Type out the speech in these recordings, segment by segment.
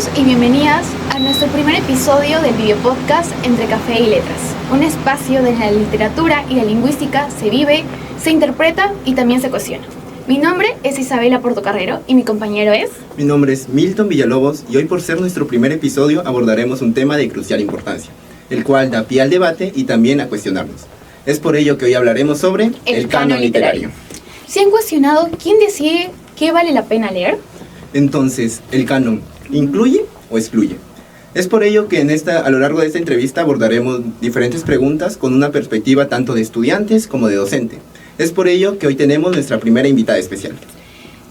Bienvenidos y bienvenidas a nuestro primer episodio del videopodcast Entre Café y Letras, un espacio donde la literatura y la lingüística se vive, se interpreta y también se cuestiona. Mi nombre es Isabela Portocarrero y mi compañero es... Mi nombre es Milton Villalobos y hoy, por ser nuestro primer episodio, abordaremos un tema de crucial importancia, el cual da pie al debate y también a cuestionarnos. Es por ello que hoy hablaremos sobre el canon literario. ¿Se han cuestionado quién decide qué vale la pena leer? Entonces, ¿el canon incluye o excluye? Es por ello que a lo largo de esta entrevista abordaremos diferentes preguntas con una perspectiva tanto de estudiantes como de docente. Es por ello que hoy tenemos nuestra primera invitada especial.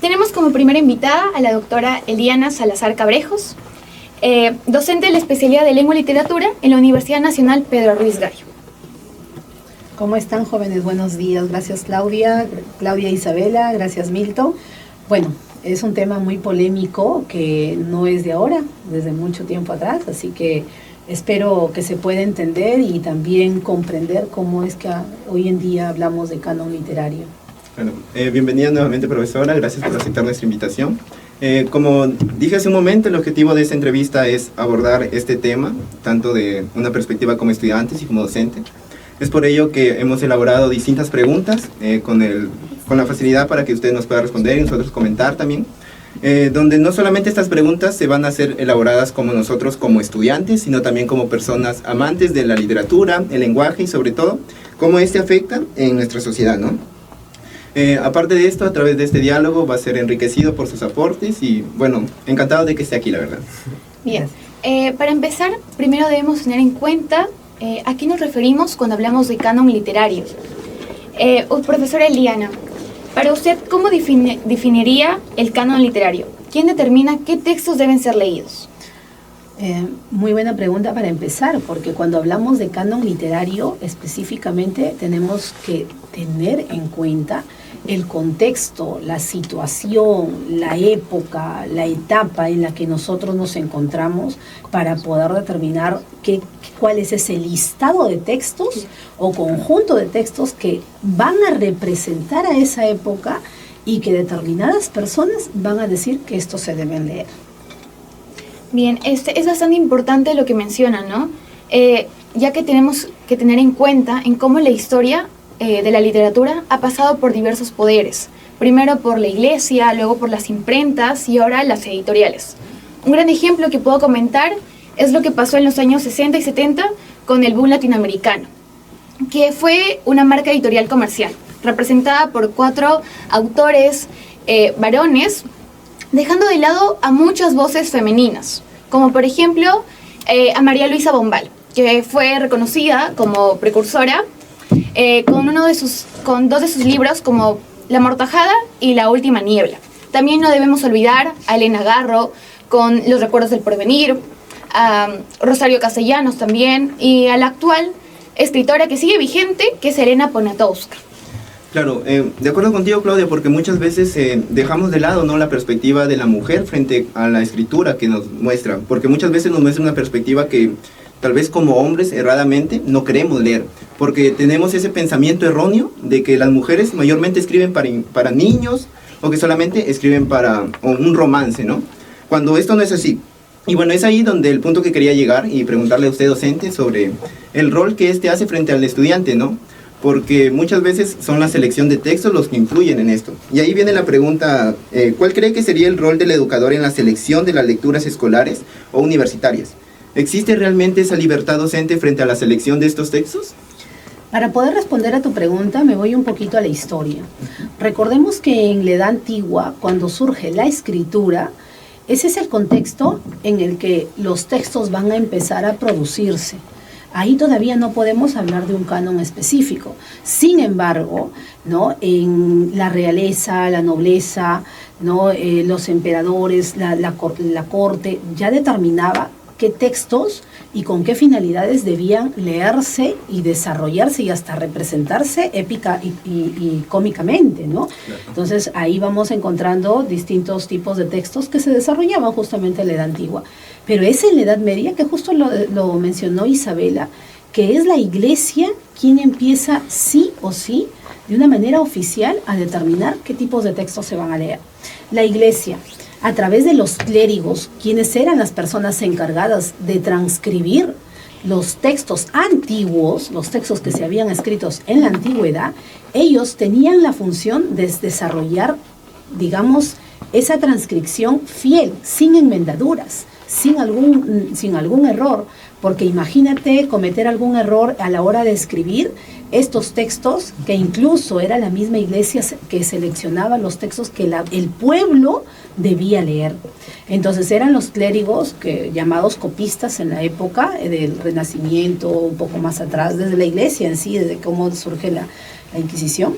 Tenemos como primera invitada a la doctora Eliana Salazar Cabrejos, docente de la especialidad de Lengua y Literatura en la Universidad Nacional Pedro Ruiz Gallo. ¿Cómo están, jóvenes? Buenos días. Gracias, Claudia e Isabela. Gracias, Milton. Bueno, es un tema muy polémico que no es de ahora, desde mucho tiempo atrás, así que espero que se pueda entender y también comprender cómo es que hoy en día hablamos de canon literario. Bueno, bienvenida nuevamente, profesora. Gracias por aceptar nuestra invitación. Como dije hace un momento, el objetivo de esta entrevista es abordar este tema, tanto de una perspectiva como estudiantes y como docente. Es por ello que hemos elaborado distintas preguntas con la facilidad para que usted nos pueda responder y nosotros comentar también, donde no solamente estas preguntas se van a ser elaboradas como nosotros como estudiantes, sino también como personas amantes de la literatura, el lenguaje y sobre todo cómo este afecta en nuestra sociedad, ¿no? Aparte de esto, a través de este diálogo va a ser enriquecido por sus aportes y, bueno, encantado de que esté aquí, la verdad. Bien, para empezar, primero debemos tener en cuenta a qué nos referimos cuando hablamos de canon literario. Profesora Eliana, para usted, ¿cómo definiría el canon literario? ¿Quién determina qué textos deben ser leídos? Muy buena pregunta para empezar, porque cuando hablamos de canon literario, específicamente tenemos que tener en cuenta el contexto, la situación, la época, la etapa en la que nosotros nos encontramos para poder determinar cuál es ese listado de textos o conjunto de textos que van a representar a esa época y que determinadas personas van a decir que estos se deben leer. Bien, es bastante importante lo que mencionan, ¿no? Ya que tenemos que tener en cuenta en cómo la historia de la literatura ha pasado por diversos poderes. Primero por la iglesia, luego por las imprentas y ahora las editoriales. Un gran ejemplo que puedo comentar es lo que pasó en los años 60 y 70 con el boom latinoamericano, que fue una marca editorial comercial, representada por 4 autores varones, dejando de lado a muchas voces femeninas, como por ejemplo a María Luisa Bombal, que fue reconocida como precursora con 2 de sus libros como La Amortajada y La Última Niebla. También no debemos olvidar a Elena Garro con Los Recuerdos del Porvenir, a Rosario Castellanos también, y a la actual escritora que sigue vigente, que es Elena Poniatowska. Claro, de acuerdo contigo, Claudia, porque muchas veces dejamos de lado, ¿no?, la perspectiva de la mujer frente a la escritura que nos muestra, porque muchas veces nos muestra una perspectiva que tal vez como hombres erradamente no queremos leer, porque tenemos ese pensamiento erróneo de que las mujeres mayormente escriben para niños o que solamente escriben para un romance, ¿no? Cuando esto no es así. Y bueno, es ahí donde el punto que quería llegar y preguntarle a usted, docente, sobre el rol que hace frente al estudiante, ¿no? Porque muchas veces son la selección de textos los que influyen en esto. Y ahí viene la pregunta, ¿cuál cree que sería el rol del educador en la selección de las lecturas escolares o universitarias? ¿Existe realmente esa libertad docente frente a la selección de estos textos? Para poder responder a tu pregunta, me voy un poquito a la historia. Recordemos que en la Edad Antigua, cuando surge la escritura, ese es el contexto en el que los textos van a empezar a producirse. Ahí todavía no podemos hablar de un canon específico. Sin embargo, ¿no?, en la realeza, la nobleza, ¿no?, los emperadores, la corte, ya determinaba qué textos y con qué finalidades debían leerse y desarrollarse y hasta representarse épica y cómicamente, ¿no? Entonces ahí vamos encontrando distintos tipos de textos que se desarrollaban justamente en la Edad Antigua. Pero es en la Edad Media, que justo lo mencionó Isabela, que es la iglesia quien empieza sí o sí, de una manera oficial, a determinar qué tipos de textos se van a leer. La iglesia, a través de los clérigos, quienes eran las personas encargadas de transcribir los textos antiguos, los textos que se habían escrito en la antigüedad. Ellos tenían la función de desarrollar, digamos, esa transcripción fiel, sin enmendaduras, sin algún error, porque imagínate cometer algún error a la hora de escribir estos textos, que incluso era la misma iglesia que seleccionaba los textos que el pueblo debía leer. Entonces eran los clérigos llamados copistas en la época del Renacimiento, un poco más atrás, desde la iglesia en sí, desde cómo surge la Inquisición,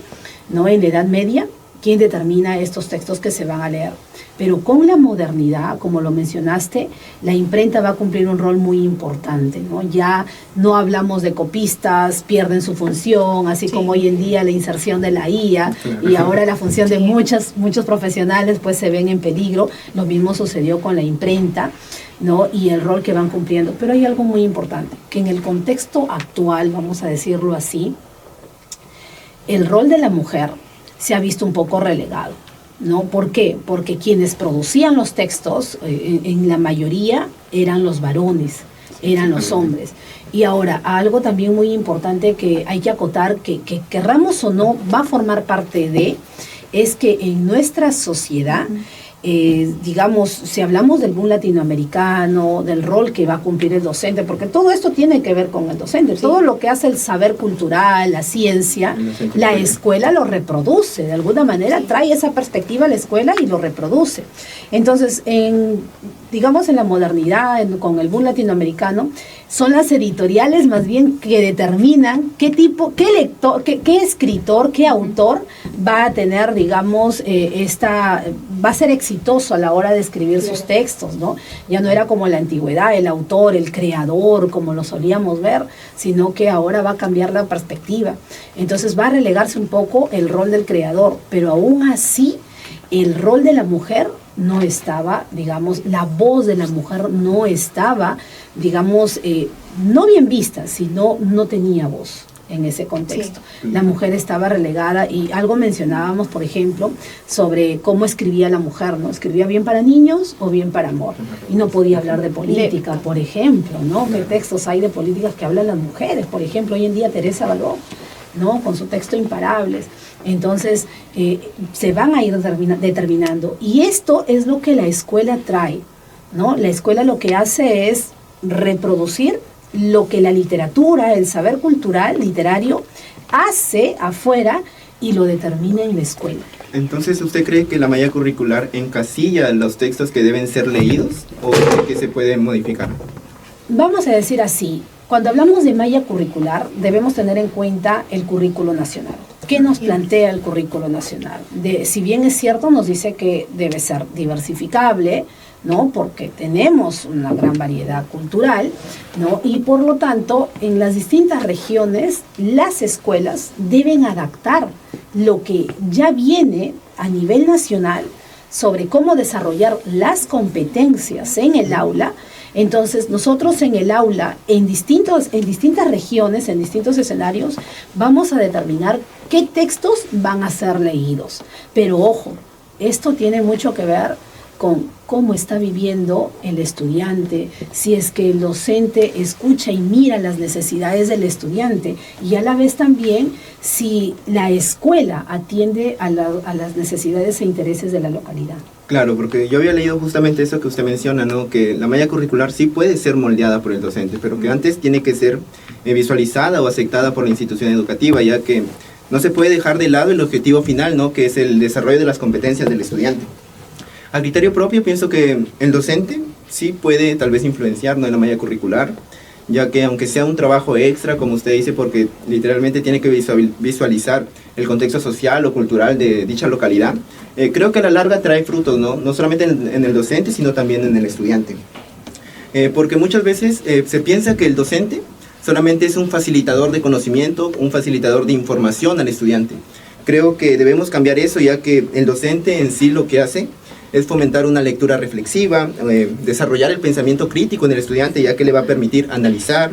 ¿no? En la Edad Media, quien determina estos textos que se van a leer. Pero con la modernidad, como lo mencionaste, la imprenta va a cumplir un rol muy importante, ¿no? Ya no hablamos de copistas, pierden su función, así como hoy en día la inserción de la IA, y ahora la función de muchos profesionales pues se ven en peligro. Lo mismo sucedió con la imprenta, ¿no? Y el rol que van cumpliendo. Pero hay algo muy importante, que en el contexto actual, vamos a decirlo así, el rol de la mujer se ha visto un poco relegado, ¿no? ¿Por qué? Porque quienes producían los textos, en la mayoría, eran los varones, eran los hombres. Y ahora, algo también muy importante que hay que acotar, que querramos o no, va a formar parte de, es que en nuestra sociedad, digamos, si hablamos del boom latinoamericano, del rol que va a cumplir el docente, porque todo esto tiene que ver con el docente, todo lo que hace el saber cultural, la ciencia, la escuela lo reproduce, de alguna manera trae esa perspectiva a la escuela y lo reproduce. Entonces, digamos en la modernidad, con el boom latinoamericano, son las editoriales más bien que determinan qué lector, qué escritor, qué autor va a tener, digamos, va a ser exitoso a la hora de escribir sus textos, ¿no? Ya no era como en la antigüedad, el autor, el creador, como lo solíamos ver, sino que ahora va a cambiar la perspectiva. Entonces va a relegarse un poco el rol del creador, pero aún así el rol de la mujer no estaba, digamos, la voz de la mujer no estaba, digamos, no bien vista, sino no tenía voz en ese contexto. Sí. La mujer estaba relegada, y algo mencionábamos, por ejemplo, sobre cómo escribía la mujer, ¿no? Escribía bien para niños o bien para amor, y no podía hablar de política, por ejemplo, ¿no? ¿Qué textos hay de políticas que hablan las mujeres? Por ejemplo, hoy en día Teresa Való, ¿no? Con su texto Imparables. Entonces, se van a ir determinando. Y esto es lo que la escuela trae, ¿no? La escuela lo que hace es reproducir lo que la literatura, el saber cultural, literario, hace afuera y lo determina en la escuela. Entonces, ¿usted cree que la malla curricular encasilla los textos que deben ser leídos o que se pueden modificar? Vamos a decir así, cuando hablamos de malla curricular, debemos tener en cuenta el currículo nacional. ¿Qué nos plantea el currículo nacional? Si bien es cierto, nos dice que debe ser diversificable, ¿no? Porque tenemos una gran variedad cultural, ¿no? Y por lo tanto, en las distintas regiones, las escuelas deben adaptar lo que ya viene a nivel nacional sobre cómo desarrollar las competencias en el aula. Entonces, nosotros en el aula, en distintas regiones, en distintos escenarios, vamos a determinar qué textos van a ser leídos. Pero ojo, esto tiene mucho que ver con cómo está viviendo el estudiante, si es que el docente escucha y mira las necesidades del estudiante, y a la vez también si la escuela atiende a las necesidades e intereses de la localidad. Claro, porque yo había leído justamente eso que usted menciona, ¿no? Que la malla curricular sí puede ser moldeada por el docente, pero que antes tiene que ser visualizada o aceptada por la institución educativa, ya que no se puede dejar de lado el objetivo final, ¿no? Que es el desarrollo de las competencias del estudiante. A criterio propio, pienso que el docente sí puede tal vez influenciar, ¿no?, en la malla curricular, ya que aunque sea un trabajo extra, como usted dice, porque literalmente tiene que visualizar el contexto social o cultural de dicha localidad, creo que a la larga trae frutos, no solamente en el docente, sino también en el estudiante. Porque muchas veces se piensa que el docente solamente es un facilitador de conocimiento, un facilitador de información al estudiante. Creo que debemos cambiar eso, ya que el docente en sí lo que hace es fomentar una lectura reflexiva, desarrollar el pensamiento crítico en el estudiante, ya que le va a permitir analizar,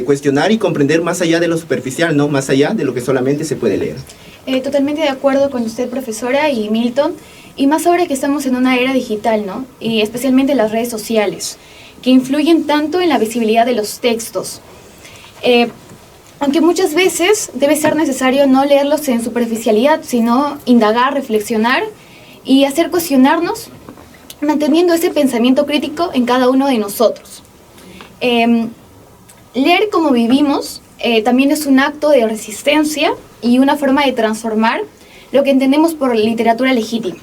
cuestionar y comprender más allá de lo superficial, no más allá de lo que solamente se puede leer. Totalmente de acuerdo con usted, profesora, y Milton. Y más ahora que estamos en una era digital, ¿no? Y especialmente las redes sociales, que influyen tanto en la visibilidad de los textos. Aunque muchas veces debe ser necesario no leerlos en superficialidad, sino indagar, reflexionar y hacer cuestionarnos, manteniendo ese pensamiento crítico en cada uno de nosotros. Leer como vivimos también es un acto de resistencia y una forma de transformar lo que entendemos por literatura legítima.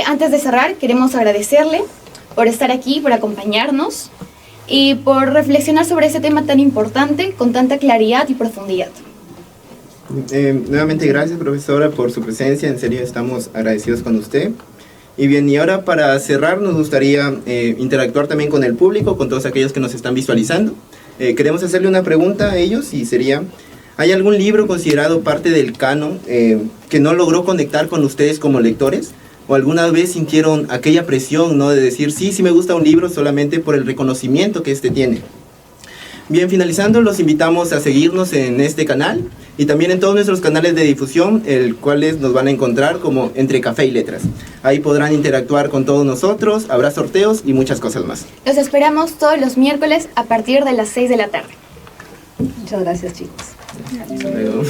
Antes de cerrar, queremos agradecerle por estar aquí, por acompañarnos y por reflexionar sobre ese tema tan importante con tanta claridad y profundidad. Nuevamente gracias, profesora, por su presencia. En serio, estamos agradecidos con usted. Y bien, y ahora para cerrar nos gustaría interactuar también con el público, con todos aquellos que nos están visualizando. Queremos hacerle una pregunta a ellos y sería, ¿hay algún libro considerado parte del canon que no logró conectar con ustedes como lectores? ¿O alguna vez sintieron aquella presión, ¿no?, de decir, sí me gusta un libro solamente por el reconocimiento que este tiene? Bien, finalizando, los invitamos a seguirnos en este canal y también en todos nuestros canales de difusión, el cuales nos van a encontrar como Entre Café y Letras. Ahí podrán interactuar con todos nosotros, habrá sorteos y muchas cosas más. Los esperamos todos los miércoles a partir de las 6 de la tarde. Muchas gracias, chicos. Hasta luego.